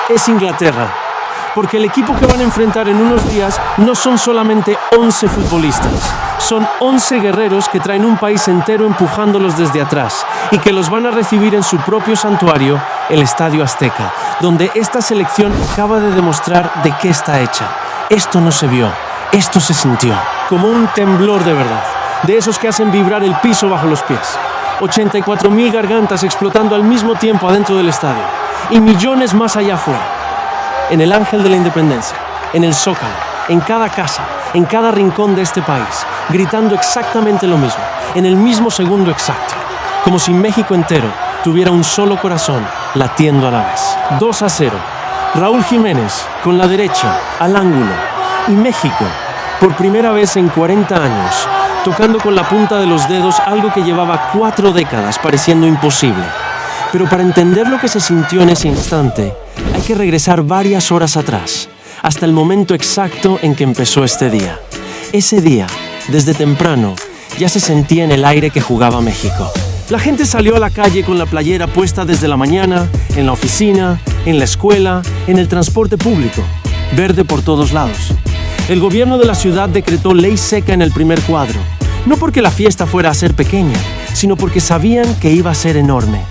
es Inglaterra, porque el equipo que van a enfrentar en unos días no son solamente 11 futbolistas, son 11 guerreros que traen un país entero empujándolos desde atrás y que los van a recibir en su propio santuario, el Estadio Azteca, donde esta selección acaba de demostrar de qué está hecha. Esto no se vio, esto se sintió, como un temblor de verdad, de esos que hacen vibrar el piso bajo los pies. 84.000 gargantas explotando al mismo tiempo adentro del estadio y millones más allá afuera. En el Ángel de la Independencia, en el Zócalo, en cada casa, en cada rincón de este país, gritando exactamente lo mismo, en el mismo segundo exacto, como si México entero tuviera un solo corazón latiendo a la vez. 2-0. Raúl Jiménez con la derecha al ángulo y México, por primera vez en 40 años, tocando con la punta de los dedos algo que llevaba 4 décadas pareciendo imposible. Pero para entender lo que se sintió en ese instante, hay que regresar varias horas atrás, hasta el momento exacto en que empezó este día. Ese día, desde temprano, ya se sentía en el aire que jugaba México. La gente salió a la calle con la playera puesta desde la mañana, en la oficina, en la escuela, en el transporte público. Verde por todos lados. El gobierno de la ciudad decretó ley seca en el primer cuadro, no porque la fiesta fuera a ser pequeña, sino porque sabían que iba a ser enorme.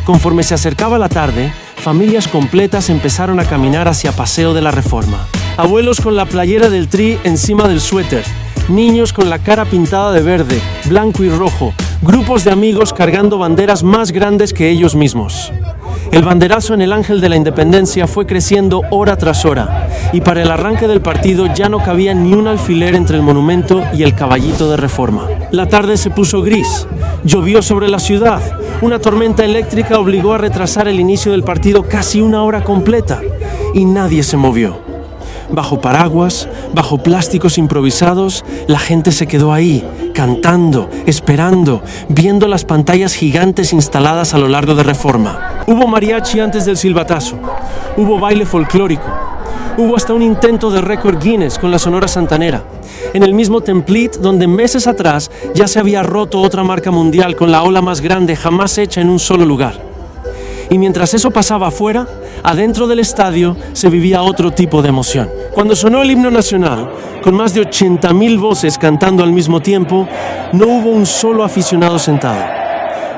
Conforme se acercaba la tarde, familias completas empezaron a caminar hacia Paseo de la Reforma. Abuelos con la playera del Tri encima del suéter, niños con la cara pintada de verde, blanco y rojo, grupos de amigos cargando banderas más grandes que ellos mismos. El banderazo en el Ángel de la Independencia fue creciendo hora tras hora, y para el arranque del partido ya no cabía ni un alfiler entre el monumento y el Caballito de Reforma. La tarde se puso gris, llovió sobre la ciudad, una tormenta eléctrica obligó a retrasar el inicio del partido casi una hora completa, y nadie se movió. Bajo paraguas, bajo plásticos improvisados, la gente se quedó ahí, cantando, esperando, viendo las pantallas gigantes instaladas a lo largo de Reforma. Hubo mariachi antes del silbatazo, hubo baile folclórico, hubo hasta un intento de récord Guinness con la Sonora Santanera, en el mismo templete donde meses atrás ya se había roto otra marca mundial con la ola más grande jamás hecha en un solo lugar. Y mientras eso pasaba afuera, adentro del estadio se vivía otro tipo de emoción. Cuando sonó el himno nacional, con más de 80.000 voces cantando al mismo tiempo, no hubo un solo aficionado sentado.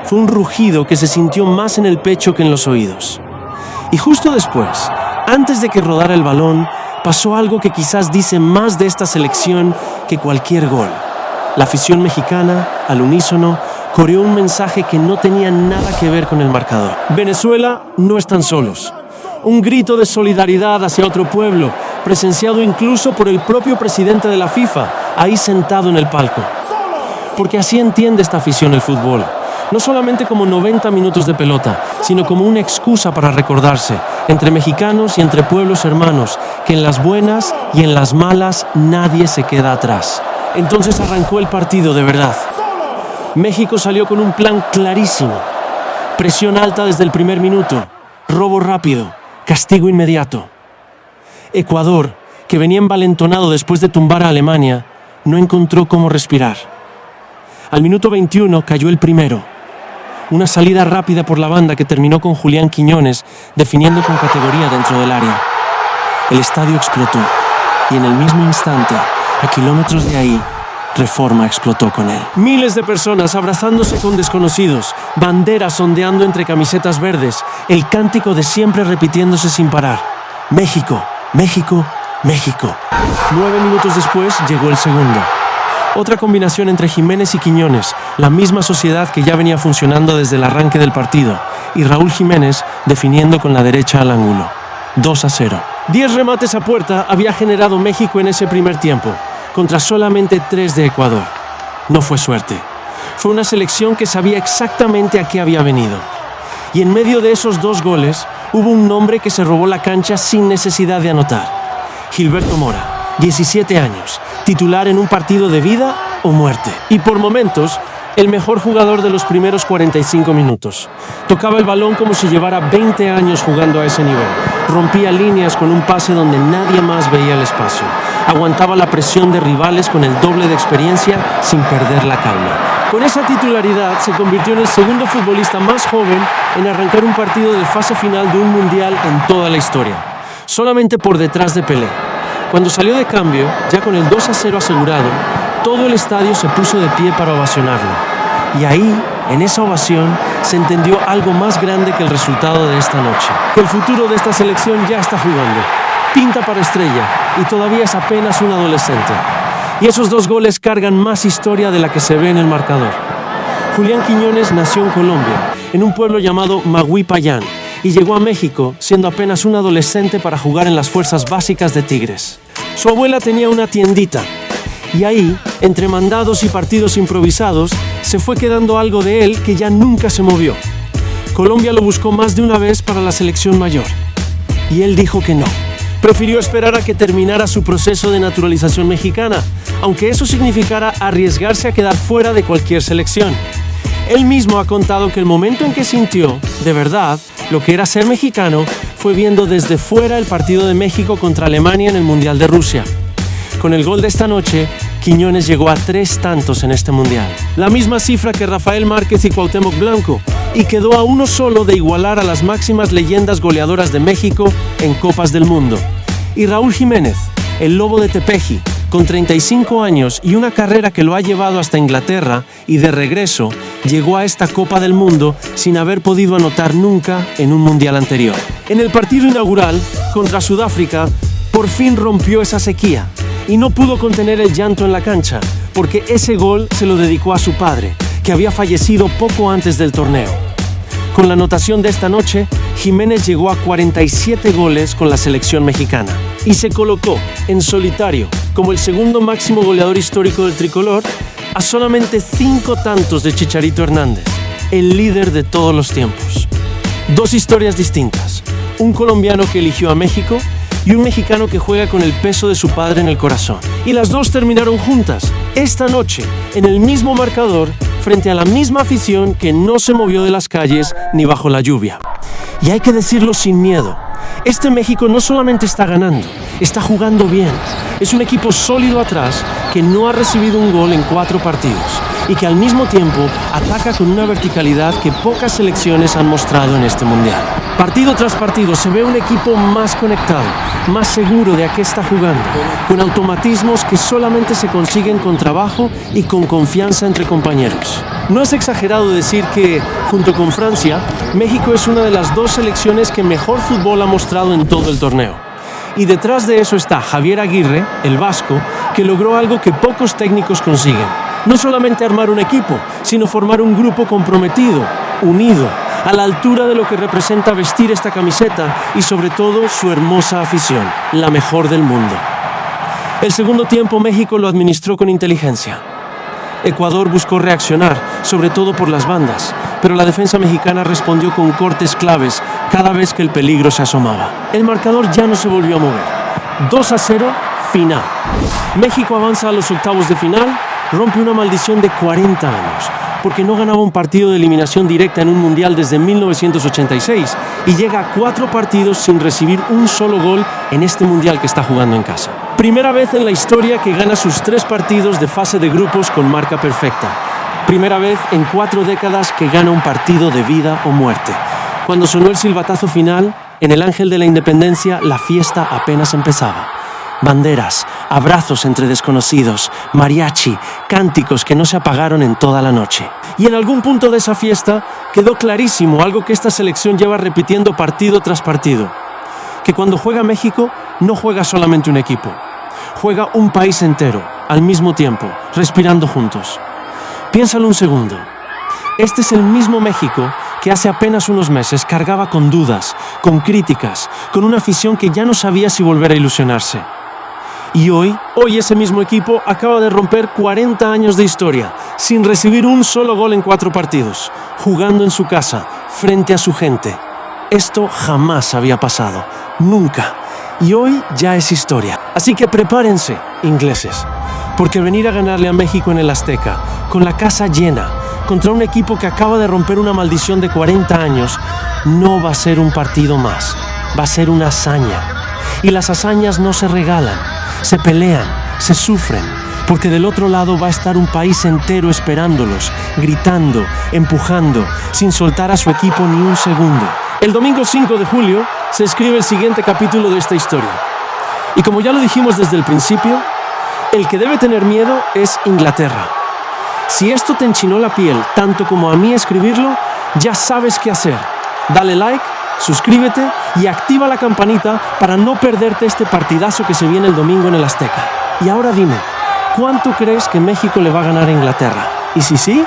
Fue un rugido que se sintió más en el pecho que en los oídos. Y justo después, antes de que rodara el balón, pasó algo que quizás dice más de esta selección que cualquier gol. La afición mexicana, al unísono, coreó un mensaje que no tenía nada que ver con el marcador. Venezuela no están solos. Un grito de solidaridad hacia otro pueblo, presenciado incluso por el propio presidente de la FIFA, ahí sentado en el palco. Porque así entiende esta afición el fútbol. No solamente como 90 minutos de pelota, sino como una excusa para recordarse, entre mexicanos y entre pueblos hermanos, que en las buenas y en las malas nadie se queda atrás. Entonces arrancó el partido de verdad. México salió con un plan clarísimo. Presión alta desde el primer minuto, robo rápido, castigo inmediato. Ecuador, que venía envalentonado después de tumbar a Alemania, no encontró cómo respirar. Al minuto 21 cayó el primero. Una salida rápida por la banda que terminó con Julián Quiñones definiendo con categoría dentro del área. El estadio explotó y en el mismo instante, a kilómetros de ahí, Reforma explotó con él. Miles de personas abrazándose con desconocidos, banderas ondeando entre camisetas verdes, el cántico de siempre repitiéndose sin parar. México, México, México. 9 minutos después llegó el segundo. Otra combinación entre Jiménez y Quiñones, la misma sociedad que ya venía funcionando desde el arranque del partido, y Raúl Jiménez definiendo con la derecha al ángulo. 2-0. 10 remates a puerta había generado México en ese primer tiempo, contra solamente 3 de Ecuador. No fue suerte. Fue una selección que sabía exactamente a qué había venido. Y en medio de esos 2 goles, hubo un nombre que se robó la cancha sin necesidad de anotar. Gilberto Mora, 17 años, titular en un partido de vida o muerte. Y por momentos, el mejor jugador de los primeros 45 minutos. Tocaba el balón como si llevara 20 años jugando a ese nivel. Rompía líneas con un pase donde nadie más veía el espacio. Aguantaba la presión de rivales con el doble de experiencia sin perder la calma. Con esa titularidad se convirtió en el segundo futbolista más joven en arrancar un partido de fase final de un mundial en toda la historia, solamente por detrás de Pelé. Cuando salió de cambio, ya con el 2-0 asegurado, todo el estadio se puso de pie para ovacionarlo. Y ahí, en esa ovación, se entendió algo más grande que el resultado de esta noche. Que el futuro de esta selección ya está jugando. Pinta para estrella y todavía es apenas un adolescente. Y esos 2 goles cargan más historia de la que se ve en el marcador. Julián Quiñones nació en Colombia, en un pueblo llamado Maguipayán, y llegó a México siendo apenas un adolescente para jugar en las fuerzas básicas de Tigres. Su abuela tenía una tiendita, y ahí, entre mandados y partidos improvisados, se fue quedando algo de él que ya nunca se movió. Colombia lo buscó más de una vez para la selección mayor, y él dijo que no. Prefirió esperar a que terminara su proceso de naturalización mexicana, aunque eso significara arriesgarse a quedar fuera de cualquier selección. Él mismo ha contado que el momento en que sintió, de verdad, lo que era ser mexicano, fue viendo desde fuera el partido de México contra Alemania en el Mundial de Rusia. Con el gol de esta noche, Quiñones llegó a 3 tantos en este Mundial. La misma cifra que Rafael Márquez y Cuauhtémoc Blanco, y quedó a uno solo de igualar a las máximas leyendas goleadoras de México en Copas del Mundo. Y Raúl Jiménez, el Lobo de Tepeji, con 35 años y una carrera que lo ha llevado hasta Inglaterra y de regreso, llegó a esta Copa del Mundo sin haber podido anotar nunca en un Mundial anterior. En el partido inaugural, contra Sudáfrica, por fin rompió esa sequía y no pudo contener el llanto en la cancha, porque ese gol se lo dedicó a su padre, que había fallecido poco antes del torneo. Con la anotación de esta noche, Jiménez llegó a 47 goles con la selección mexicana y se colocó en solitario como el segundo máximo goleador histórico del tricolor, a solamente 5 tantos de Chicharito Hernández, el líder de todos los tiempos. 2 historias distintas, un colombiano que eligió a México y un mexicano que juega con el peso de su padre en el corazón. Y las 2 terminaron juntas, esta noche, en el mismo marcador, frente a la misma afición que no se movió de las calles ni bajo la lluvia. Y hay que decirlo sin miedo, este México no solamente está ganando, está jugando bien. Es un equipo sólido atrás que no ha recibido un gol en 4 partidos y que al mismo tiempo ataca con una verticalidad que pocas selecciones han mostrado en este Mundial. Partido tras partido se ve un equipo más conectado, más seguro de a qué está jugando, con automatismos que solamente se consiguen con trabajo y con confianza entre compañeros. No es exagerado decir que, junto con Francia, México es una de las 2 selecciones que mejor fútbol ha mostrado en todo el torneo. Y detrás de eso está Javier Aguirre, el vasco, que logró algo que pocos técnicos consiguen. No solamente armar un equipo, sino formar un grupo comprometido, unido, a la altura de lo que representa vestir esta camiseta y sobre todo su hermosa afición, la mejor del mundo. El segundo tiempo México lo administró con inteligencia. Ecuador buscó reaccionar, sobre todo por las bandas, pero la defensa mexicana respondió con cortes claves cada vez que el peligro se asomaba. El marcador ya no se volvió a mover. 2-0, final. México avanza a los octavos de final, rompe una maldición de 40 años, porque no ganaba un partido de eliminación directa en un mundial desde 1986 y llega a 4 partidos sin recibir un solo gol en este mundial que está jugando en casa. Primera vez en la historia que gana sus 3 partidos de fase de grupos con marca perfecta. Primera vez en 4 décadas que gana un partido de vida o muerte. Cuando sonó el silbatazo final, en el Ángel de la Independencia la fiesta apenas empezaba. Banderas, abrazos entre desconocidos, mariachi, cánticos que no se apagaron en toda la noche. Y en algún punto de esa fiesta quedó clarísimo algo que esta selección lleva repitiendo partido tras partido. Que cuando juega México, no juega solamente un equipo. Juega un país entero, al mismo tiempo, respirando juntos. Piénsalo un segundo. Este es el mismo México que hace apenas unos meses cargaba con dudas, con críticas, con una afición que ya no sabía si volver a ilusionarse. Y hoy ese mismo equipo acaba de romper 40 años de historia, sin recibir un solo gol en 4 partidos, jugando en su casa, frente a su gente. Esto jamás había pasado, nunca. Y hoy ya es historia. Así que prepárense, ingleses, porque venir a ganarle a México en el Azteca, con la casa llena, contra un equipo que acaba de romper una maldición de 40 años, no va a ser un partido más, va a ser una hazaña. Y las hazañas no se regalan. Se pelean, se sufren, porque del otro lado va a estar un país entero esperándolos, gritando, empujando, sin soltar a su equipo ni un segundo. El domingo 5 de julio se escribe el siguiente capítulo de esta historia. Y como ya lo dijimos desde el principio, el que debe tener miedo es Inglaterra. Si esto te enchinó la piel tanto como a mí escribirlo, ya sabes qué hacer. Dale like, suscríbete y activa la campanita para no perderte este partidazo que se viene el domingo en el Azteca. Y ahora dime, ¿cuánto crees que México le va a ganar a Inglaterra? ¿Y si sí?